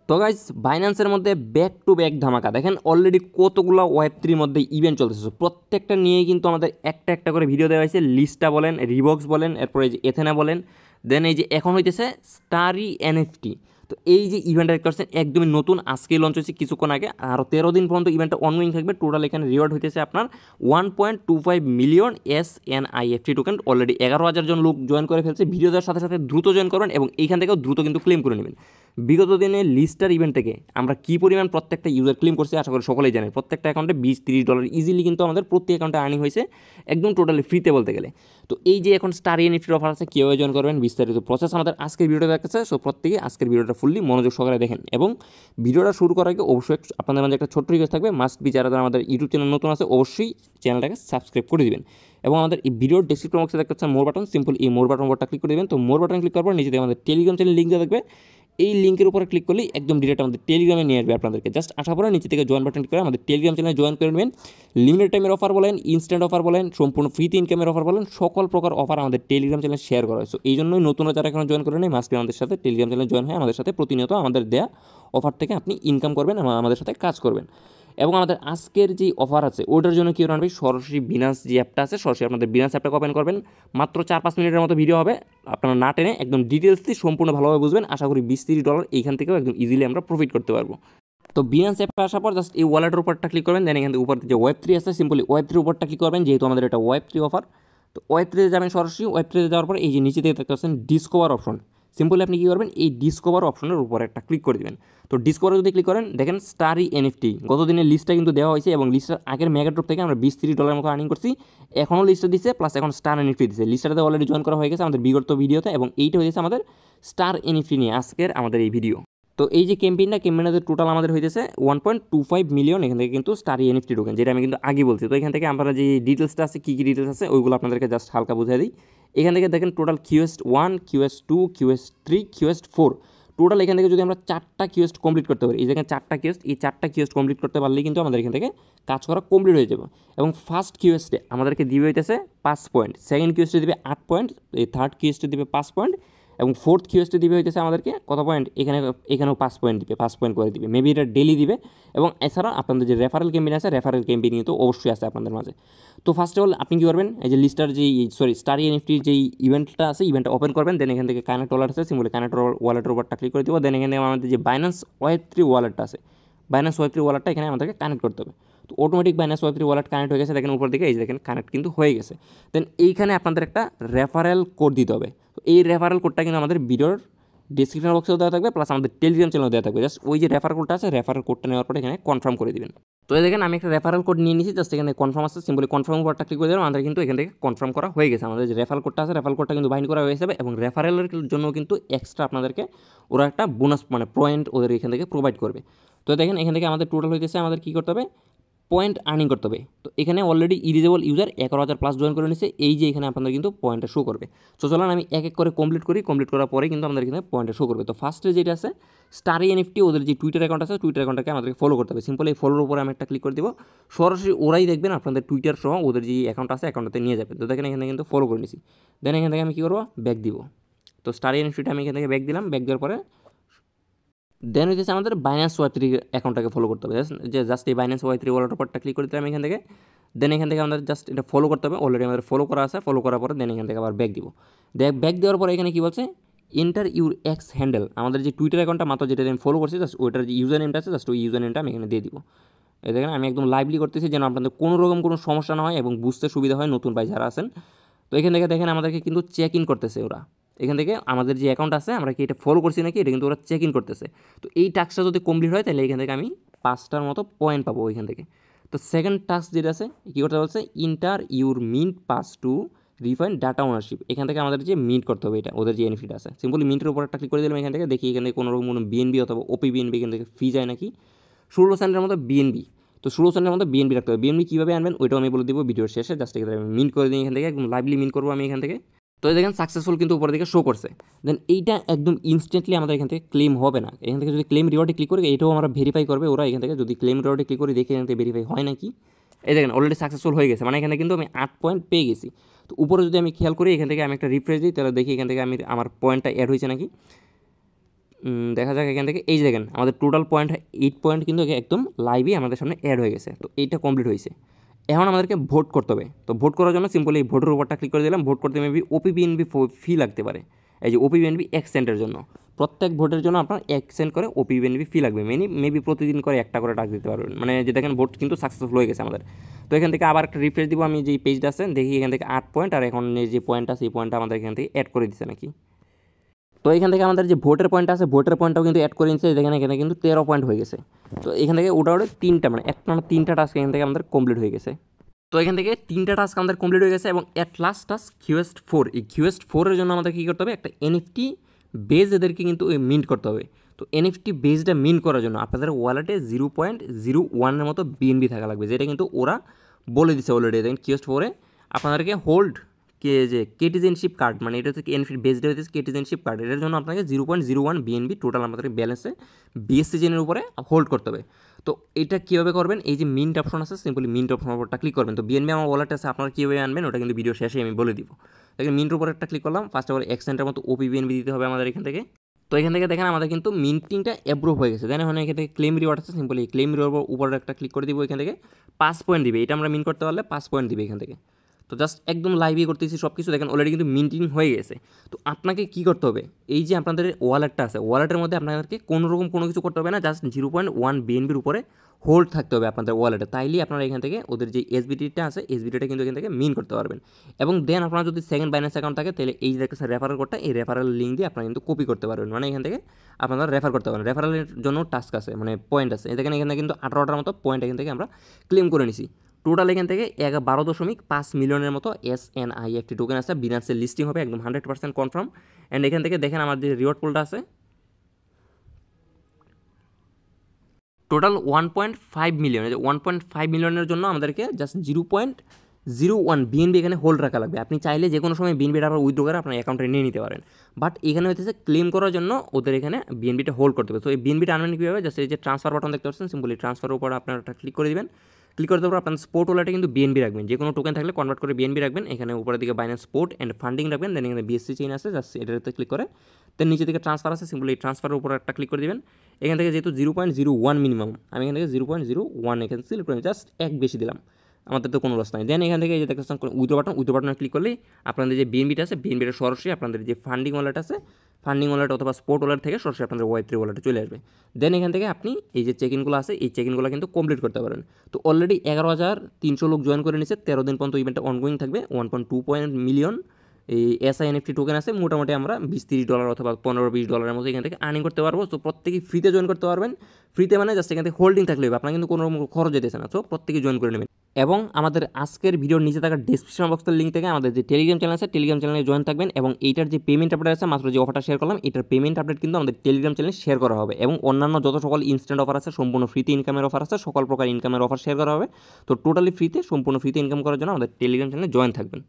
তো গাইস বাইন্যান্সের মধ্যে back to back ধামাকা দেখেন অলরেডি কতগুলো ওয়েব3 মধ্যে ইভেন্ট চলতেছে প্রত্যেকটা নিয়েই কিন্তু আমাদের একটা একটা করে ভিডিও দেওয়া হয়েছে লিস্টা বলেন রিবক্স বলেন এরপরে এই যে এথেনা বলেন দেন এই যে এখন হইতেছে স্টারি এনএফটি। তো এই যে ইভেন্টটা দেখতে পাচ্ছেন একদমই নতুন আজকেই লঞ্চ হয়েছে কিছুক্ষণ আগে আরও 13 দিন পর্যন্ত ইভেন্টটা অনগোয়িং থাকবে। টোটাল এখানে রিওয়ার্ড হইতেছে আপনার 1.25 মিলিয়ন SNIFT টোকেন। অলরেডি 11,000 জন লোক জয়েন করে ফেলছে। ভিডিও দেওয়ার সাথে সাথে দ্রুত জয়েন করবেন এবং এইখান থেকেও দ্রুত কিন্তু ক্লেম করে নেবেন। বিগত দিনে লিস্টার ইভেন্ট থেকে আমরা কী পরিমাণ প্রত্যেকটা ইউজার ক্লেম করছি আশা করি সকলেই জানেন। প্রত্যেকটা অ্যাকাউন্টে $20-30 ইজিলি কিন্তু আমাদের প্রতি অ্যাকাউন্টে আর্নিং হয়েছে একদম টোটালি ফ্রিতে বলতে গেলে। তো এই যে এখন স্টার এনএফটির অফার আছে কীভাবে জয়েন করবেন বিস্তারিত প্রসেস আমাদের আজকের ভিডিওটা দেখাচ্ছে। সো প্রত্যেকে আজকের ভিডিওটা ফুললি মনোযোগ সহকারে দেখেন এবং ভিডিওটা শুরু করার আগে অবশ্যই আপনাদের মাঝে একটা ছোট্ট রিকোয়েস্ট থাকবে, মাস্ট বি যারা আমাদের ইউটিউব চ্যানেল নতুন আছে অবশ্যই চ্যানেলটাকে সাবস্ক্রাইব করে দিবেন এবং আমাদের এই ভিডিওর ডেসক্রিপশন বক্সে দেখতে পাচ্ছেন মোর বাটন, সিম্পল এই মোর বাটন বোর্ডটা ক্লিক করে দেবেন। তো মোর বাটন ক্লিক করার পর নিচে আমাদের টেলিগ্রাম চ্যানেল লিঙ্ক দেওয়া থাকবে। এই লিঙ্কের উপরে ক্লিক করলেই একদম ডিরেক্ট আমাদের টেলিগ্রামে নিয়ে আসবে আপনাদেরকে। জাস্ট আসার পরে নিচে থেকে জয়েন বাটন ক্লিক করে আমাদের টেলিগ্রাম চ্যানেলে জয়েন করে নেবেন। লিমিটেড টাইমের অফার বলেন, ইনস্ট্যান্ট অফার বলেন, সম্পূর্ণ ফ্রিতে ইনকামের অফার বলেন, সকল প্রকার অফার আমাদের টেলিগ্রাম চ্যানেলে শেয়ার করা হয়। সো এই জন্যই নতুনরা যারা এখন জয়েন করে নেয় মাস্ট বি আমাদের সাথে টেলিগ্রাম চ্যানেলে জয়েন হয় আমাদের সাথে প্রতিনিয়ত আমাদের দেয়া অফার থেকে আপনি ইনকাম করবেন এবং আমাদের সাথে কাজ করবেন। এবং আমাদের আজকের যে অফার আছে ওটার জন্য কী করবেন, সরাসরি বিনান্স যে অ্যাপটা আছে সরাসরি আপনাদের বিনান্স অ্যাপটা ওপেন করবেন। মাত্র 4-5 মিনিটের মতো ভিডিও হবে, আপনারা না টেনে একদম ডিটেলসলি সম্পূর্ণ ভালোভাবে বুঝবেন। আশা করি $20-30 এইখান থেকেও একদম ইজিলি আমরা প্রফিট করতে পারবো। তো বিনান্স অ্যাপে আসার পর জাস্ট এই ওয়ালেটের উপরটা ক্লিক করবেন। দেন এখান থেকে উপর যে ওয়েব3 আছে সিম্পলি ওয়েব3 উপরটা ক্লিক করবেন, যেহেতু আমাদের এটা ওয়েব3 অফার। তো ওয়েব3 যাবেন সরাসরি। ওয়েব3 যাওয়ার পর এই যে নিচে থেকে দেখতে পাচ্ছেন ডিসকভার অপশন, সিম্পলি আপনি কী করবেন এই ডিসকভার অপশনের উপর একটা ক্লিক করে দেবেন। তো ডিসকভার যদি ক্লিক করেন দেখেন স্টারি এনএফটি গত দিনের লিস্টটা কিন্তু দেওয়া হয়েছে এবং লিস্টার আগের মেগাড্রপ থেকে আমরা $20-30 মতো আর্নিং করছি। এখনও লিস্টটা দিচ্ছে প্লাস এখন স্টার এনএফটি দিচ্ছে। লিস্টারতে অলরেডি জয়েন করা হয়ে গেছে আমাদের বিগত ভিডিওতে এবং এইটা হয়েছে আমাদের স্টার এনএফটি নিয়ে আজকের আমাদের এই ভিডিও। তো এই যে ক্যাম্পেইনটা টোটাল আমাদের হয়েছে 1.25 মিলিয়ন এখান থেকে কিন্তু স্টারি এনএফটি টোকেন, যেটা আমি কিন্তু আগে বলছি। তো এখান থেকে আমরা যে ডিটেলসটা আছে কী ডিটেলস আছে ওইগুলো আপনাদেরকে জাস্ট হালকা বুঝিয়ে দিই। এখান থেকে দেখেন total QS1, QS2, QS3, QS4 total এখান থেকে যদি আমরা 4টা কিউএস্ট কমপ্লিট করতে পারি, এই জায়গায় 4টা কিউএস্ট, এই 4টা কিউএস্ট কমপ্লিট করতে পারলেই কিন্তু আমাদের এখান থেকে কাজ করা কমপ্লিট হয়ে যাবে। এবং ফার্স্ট কিউএস্টে আমাদেরকে দিবে হইতেছে 5 পয়েন্ট, সেকেন্ড কিউএস্টে দিবে 8 পয়েন্ট, এই থার্ড কিউএস্টে দিবে 5 পয়েন্ট এবং ফোর্থ কিউএসটি দিবে হইতেছে আমাদেরকে কত পয়েন্ট, এখানেও 5 পয়েন্ট দিবে, 5 পয়েন্ট করে দিবে। মেবি এটা ডেলি দিবে। এবং এছাড়া আপনাদের যে রেফারেল ক্যাম্পেইন আছে রেফারেল ক্যাম্পেইন কিন্তু অবশ্যই আছে আপনাদের মাঝে। তো ফার্স্ট অফ অল আপনি কী করবেন, এই যে লিস্টার স্টারি এনএফটির যেই ইভেন্টটা আছে ইভেন্টটা ওপেন করবেন। দেন এখান থেকে কানেক্ট ওয়ালেট আছে সিম্পলি কানেক্ট ওয়ালেটের উপরটা ক্লিক করে দেবো। দেন এখানে আমাদের যে বাইন্যান্স ওয়েব3 ওয়ালেটটা আছে বাইন্যান্স ওয়েব3 ওয়ালেটটা এখানে আমাদেরকে কানেক্ট করতে হবে। তো অটোমেটিক বাইন্যান্স ওয়েব3 ওয়ালেট কানেক্ট হয়ে গেছে, দেখেন উপর দিকে এই যে দেখেন কানেক্ট কিন্তু হয়ে গেছে। দেন এইখানে আপনাদের একটা রেফারেল কোড দিতে হবে। তো এই রেফারেল কোডটা কিন্তু আমাদের ভিডিওর ডিসক্রিপশন বক্সেও দেওয়া থাকবে প্লাস আমাদের টেলিগ্রাম চ্যানেলেও দেওয়া থাকবে। জাস্ট ওই যে রেফারেল কোডটা আছে রেফারেল কোডটা নেওয়ার পরে এখানে কনফার্ম করে দিবেন। তো দেখেন আমি একটা রেফারেল কোড নিয়ে নিয়েছি, জাস্ট এখানে কনফার্ম আছে সিম্পলি কনফার্ম কোডটা ক্লিক করে দেবেন। আমাদের কিন্তু এখান থেকে কনফার্ম করা হয়ে গেছে। আমাদের যে রেফারেল কোডটা আছে রেফারেল কোডটা কিন্তু বাইন্ড করা হয়ে যাবে এবং রেফারেলের জন্য কিন্তু এক্সট্রা আপনাদেরকে ওরা একটা বোনাস মানে পয়েন্ট ওদের এখান থেকে প্রোভাইড করবে। তো দেখেন এখান থেকে আমাদের টোটাল হইতেছে আমাদের কী করতে হবে, পয়েন্ট আর্নিং করতে হবে। তো এখানে অলরেডি ইলিজিবল ইউজার 11,000+ জয়েন করে নিচ্ছে, এই যে এখানে আপনাদের কিন্তু পয়েন্টটা শো করবে। সো চলুন আমি এক এক করে কমপ্লিট করার পরে কিন্তু আমাদের এখানে পয়েন্টটা শো করবে। তো ফার্স্টে যেটা আছে স্টারি এনএফটি ওদের যে টুইটার অ্যাকাউন্ট আছে টুইটার অ্যাকাউন্টটাকে আমাদেরকে ফলো করতে হবে। সিম্পল এই ফলোর উপরে আমি একটা ক্লিক করে দেবো, সরাসরি ওরাই দেখবেন আপনাদের টুইটার সহ ওদের যে অ্যাকাউন্ট আছে অ্যাকাউন্টটাতে নিয়ে যাবে। তো দেখেন এখানে কিন্তু ফলো করে নিছি। দেন এখান থেকে আমি কী করবো, ব্যাক দিব। তো স্টারি এনএফটিটা আমি এখান থেকে ব্যাক দিলাম। ব্যাক দেওয়ার পরে দেন হইতেছে আমাদের বাইন্যান্স ওয়েব3 অ্যাকাউন্টটাকে ফলো করতে হবে। জাস্ট এই বাইন্যান্স ওয়েব3 ওয়ালেটের উপরটা ক্লিক করে দিলাম এখান থেকে। দেন এখান থেকে আমাদের জাস্ট এটা ফলো করতে হবে, অলরেডি আমাদের ফলো করা আছে। ফলো করার পরে দেন এখান থেকে আবার ব্যাক দিব। ব্যাক দেওয়ার পরে এখানে কী বলছে, এন্টার ইউর এক্স হ্যান্ডেল। আমাদের যে টুইটার অ্যাকাউন্টটা মাত্র যেটা আমি ফলো করছি জাস্ট ওইটার যে ইউজার নেমটা আছে জাস্ট ওই ইউজার নেমটা আমি এখানে দিয়ে দিব। এই দেখেন আমি একদম লাইভলি করতেছি যেন আপনাদের কোনো রকম কোনো সমস্যা না হয় এবং বুঝতে সুবিধা হয় নতুন ভাই যারা আছেন। তো এখান থেকে দেখেন আমাদেরকে কিন্তু চেক ইন করতেছে ওরা। এখান থেকে আমাদের যে অ্যাকাউন্ট আছে আমরা কি এটা ফলো করছি নাকি এটা কিন্তু ওরা চেক ইন করতেছে। তো এই টাস্কটা যদি কমপ্লিট হয় তাহলে এখান থেকে আমি 5টার মতো পয়েন্ট পাবো ওইখান থেকে। তো সেকেন্ড টাস্ক যেটা আছে কী করতে বলছে, inter your mint pass to refine data ownership. এখান থেকে আমাদের যে মিন্ট করতে হবে এটা ওদের যে এনএফটি আছে সিম্পলি মিন্টের উপর একটা ক্লিক করে দিলাম। এখান থেকে দেখি এখান থেকে কোনো রকম কোনো বিএনবি অথবা ওপি বিএনবি এখান থেকে ফি যায় নাকি। 16 সেন্টের মতো বিএনবি, তো 16 সেন্টের মতো বিএনবি রাখতে হবে। বিএনবি কীভাবে আনবেন ওইটাও আমি বলে দেবো ভিডিওর শেষে। জাস্ট এখানে আমি মিন্ট করে দিই এখান থেকে, একদম লাইভলি মিন্ট করবো আমি এখান থেকে। তো দেখেন সাকসেসফুল কিন্তু উপর দিকে শো করছে। দেন এইটা একদম ইনস্ট্যান্টলি আমাদের এখান থেকে ক্লেম হবে না। এখান থেকে যদি ক্লেম রিওয়ার্ডে ক্লিক করি এটাও আমরা ভেরিফাই করবে ওরা। এখান থেকে যদি ক্লেম রিওয়ার্ডে ক্লিক করি দেখি এখান থেকে ভেরিফাই হয় নাকি। এই দেখেন অলরেডি সাকসেসফুল হয়ে গেছে, মানে এখানে কিন্তু আমি 8 পয়েন্ট পেয়ে গেছি। তো উপরে যদি আমি খেয়াল করি এখান থেকে আমি একটা রিফ্রেশ দিই তাহলে দেখি এখান থেকে আমার পয়েন্টটা অ্যাড হয়েছে নাকি। দেখা যাক এখান থেকে এই যে দেখেন আমাদের টোটাল পয়েন্ট 8 পয়েন্ট কিন্তু একদম লাইভই আমাদের সামনে অ্যাড হয়ে গেছে। তো এইটা কমপ্লিট হয়েছে। এখন আমাদেরকে ভোট করতে হবে। তো ভোট করার জন্য সিম্পলি এই ভোটের উপরটা ক্লিক করে দিলাম। ভোট করতে মেবি ওপিবিএনবি ফি লাগতে পারে। এই যে ওপিবিএনবি 1 সেন্টের জন্য, প্রত্যেক ভোটের জন্য আপনার 1 সেন্ট করে ওপিবিএনবি ফি লাগবে। মেবি প্রতিদিন করে একটা করে টাকা দিতে পারবেন। মানে যে দেখেন ভোট কিন্তু সাকসেসফুল হয়ে গেছে আমাদের। তো এখান থেকে আবার একটা রিফ্রেশ দিব। আমি যে পেজটা আছে দেখি এখান থেকে 8 পয়েন্ট, আর এখন যে পয়েন্ট আছে এই পয়েন্টটা আমাদের এখান থেকে অ্যাড করে দিচ্ছে নাকি। তো এখান থেকে আমাদের যে ভোটের পয়েন্ট আছে ভোটের পয়েন্টটাও কিন্তু অ্যাড করে নিচ্ছে। দেখেন এখানে কিন্তু 13 পয়েন্ট হয়ে গেছে। তো এখান থেকে ওটা 3টা মানে একটা 3টা টাস্ক এখান থেকে আমাদের কমপ্লিট হয়ে গেছে। তো এখান থেকে 3টা টাস্ক আমাদের কমপ্লিট হয়ে গেছে এবং অ্যাট লাস্ট টাস্ক কিউএস্ট 4। এই কিউএস্ট 4-এর জন্য আমাদের কী করতে হবে, একটা এনএফটি বেজ এদেরকে কিন্তু মিন্ট করতে হবে। তো এনএফটি বেজটা মিন্ট করার জন্য আপনাদের ওয়ালেটে 0.01-এর মতো বিএনবি থাকা লাগবে, যেটা কিন্তু ওরা বলে দিচ্ছে অলরেডি। দেখেন কিউএস্ট 4-এ আপনাদেরকে হোল্ড যে কেটিজেনশিপ কার্ড, মানে এটা হচ্ছে এনএফটি বেজটা হচ্ছে কেটিজেনশিপ কার্ড, এটার জন্য আপনাকে 0.01 বিএনবি টোটাল আমাদের ব্যালেন্সে বিএসসি জেনের উপরে হোল্ড করতে হবে। তো এটা কীভাবে করবেন, এই যে মিন্ট অপশন আছে সিম্পলি মিন্ট অপশন উপরটা ক্লিক করবেন। তো বিএনবি আমার ওয়ালেট আছে, আপনারা কীভাবে আনবেন ওটা কিন্তু ভিডিও শেষে আমি বলে দিব। দেখেন মিন্টের উপরে একটা ক্লিক করলাম। ফার্স্ট অফ অল 1 সেন্টের মতো ওপি বিএনবি দিতে হবে আমাদের এখান থেকে। তো এখান থেকে দেখেন আমাদের কিন্তু মিন্টিংটা অ্যাপ্রুভ হয়ে গেছে। দেন এখান থেকে ক্লেম রিওয়ার্ড আছে, সিম্পলি ক্লেম রিওয়ার্ড উপরে একটা ক্লিক করে দিব। এখান থেকে 5 পয়েন্ট দিবে, এটা আমরা মিন করতে পারলে 5 পয়েন্ট দিবে এখান থেকে। তো জাস্ট একদম লাইভই করতেছি সব কিছু। দেখেন অলরেডি কিন্তু মিন্টিং হয়ে গেছে। তো আপনাকে কী করতে হবে, এই যে আপনাদের ওয়ালেটটা আছে ওয়ালেটের মধ্যে আপনাদেরকে কোনোরকম কোনো কিছু করতে হবে না, জাস্ট 0.1 বিএনবির উপরে হোল্ড থাকতে হবে আপনাদের ওয়ালেটে। তাইলেই আপনারা এখান থেকে ওদের যে এসবিটিটা আছে এসবিটিটা কিন্তু এখান থেকে মিন করতে পারবেন। এবং দেন আপনার যদি সেকেন্ড বাইন্যান্স অ্যাকাউন্ট থাকে তাহলে এই যে একটা রেফারেল কোডটা, এই রেফারেল লিঙ্ক দিয়ে আপনারা কিন্তু কপি করতে পারবেন। মানে এখান থেকে আপনারা রেফার করতে পারেন। রেফারেলের জন্য টাস্ক আছে, মানে পয়েন্ট আছে। দেখেন এখানে কিন্তু 18টার মতো পয়েন্ট এখান থেকে আমরা ক্লেম করে নিছি। টোটাল এখান থেকে 12.5 মিলিয়নের মতো SNI একটি টোকেন আছে। বিনান্সের লিস্টিং হবে একদম 100% কনফার্ম। অ্যান্ড এখান থেকে দেখেন আমার যে রিওয়ার্ড পুলটা আছে টোটাল 1.5 মিলিয়ন। 1.5 মিলিয়নের জন্য আমাদেরকে জাস্ট 0.01 বিএনবি এখানে হোল্ড রাখা লাগবে। আপনি চাইলে যে কোনো সময় বিএনবিটা আবার উইথড্র করে আপনার অ্যাকাউন্টে নিয়ে নিতে পারেন। বাট এখানে হচ্ছে ক্লেম করার জন্য ওদের এখানে বিএনবিটা হোল্ড করতে হবে। তো এই বিএনবিটা আনবেন কীভাবে, জাস্ট এই যে ট্রান্সফার বাটন দেখতে পাচ্ছেন সিম্পলি ট্রান্সফারের উপর আপনারা একটা ক্লিক করে দেবেন। ক্লিক করে দেওয়ার পর আপনার স্পোর্ট ওয়ালেটে কিন্তু বিএনবি রাখবেন। যে কোনো টোকেন থাকলে কনভার্ট করে বিএনবি রাখবেন। এখানে উপরের দিকে বাইন্যান্স স্পোর্ট অ্যান্ড ফান্ডিং রাখবেন। দেন এখানে বিএসসি চেইন আছে, জাস্ট এটাতে ক্লিক করে দেন নিচে দিকে ট্রান্সফার আছে, সিম্পলি ট্রান্সফারের উপর একটা ক্লিক করে দেবেন। এখান থেকে যেহেতু 0.01 মিনিমাম, আমি এখান থেকে 0.01 এখানে সিলেক্ট করে জাস্ট এক বেশি দিলাম, আমাদের তো কোনো লস নাই। দেন এখান থেকে এই যে দেখতেছেন উইথড্র বাটনে ক্লিক করলেই আপনাদের যে বিএনবিটা আছে বিএনবিটা সরাসরি আপনাদের যে ফান্ডিং ওয়ালেট আছে ফান্ডিং ওয়ালেট অথবা স্পোর্ট ওয়ালেট থেকে সরাসরি আপনাদের ওয়াই3 ওয়ালেটে চলে আসবে। দেন এখান থেকে আপনি এই যে চেক ইনগুলো আছে এই চেক ইনগুলো কিন্তু কমপ্লিট করতে পারেন। তো অলরেডি 11,300 লোক জয়েন করে নিচ্ছে। 13 দিন পর্যন্ত ইভেন্টটা অনগোয়িং থাকবে। 1.2 মিলিয়ন এই SI NFT টোকেন আছে। মোটামুটি আমরা $20-30 অথবা $15-20 মতো এখান থেকে আর্নিং করতে পারবো। তো প্রত্যেকেই ফ্রিতে জয়েন করতে পারবেন। ফ্রিতে মানে জাস্ট এখান থেকে হোল্ডিং থাকলে হবে, আপনার কিন্তু কোনো খরচ যেতেছে না। তো প্রত্যেকেই জয়েন করে নেবেন। এবং আমাদের আজকের ভিডিওর নিচে থাকা ডিসক্রিপশন বক্সের লিঙ্ক থেকে আমাদের যে টেলিগ্রাম চ্যানেল আছে টেলিগ্রাম চ্যানেলে জয়েন থাকবেন। এবং এইটার যে পেমেন্ট আপডেট আছে, মাত্র যে অফারটা শেয়ার করলাম এটার পেমেন্ট আপডেট কিন্তু আমাদের টেলিগ্রাম চ্যানেলে শেয়ার করা হবে। এবং অন্যান্য যত সকল ইনস্ট্যান্ট অফার আছে সম্পূর্ণ ফ্রিতে ইনকামের অফার আছে, সকল প্রকার ইনকামের অফার শেয়ার করা হবে। তো টোটালি ফ্রিতে সম্পূর্ণ ফ্রিতে ইনকাম করার জন্য আমাদের টেলিগ্রাম চ্যানেলে জয়েন থাকবেন।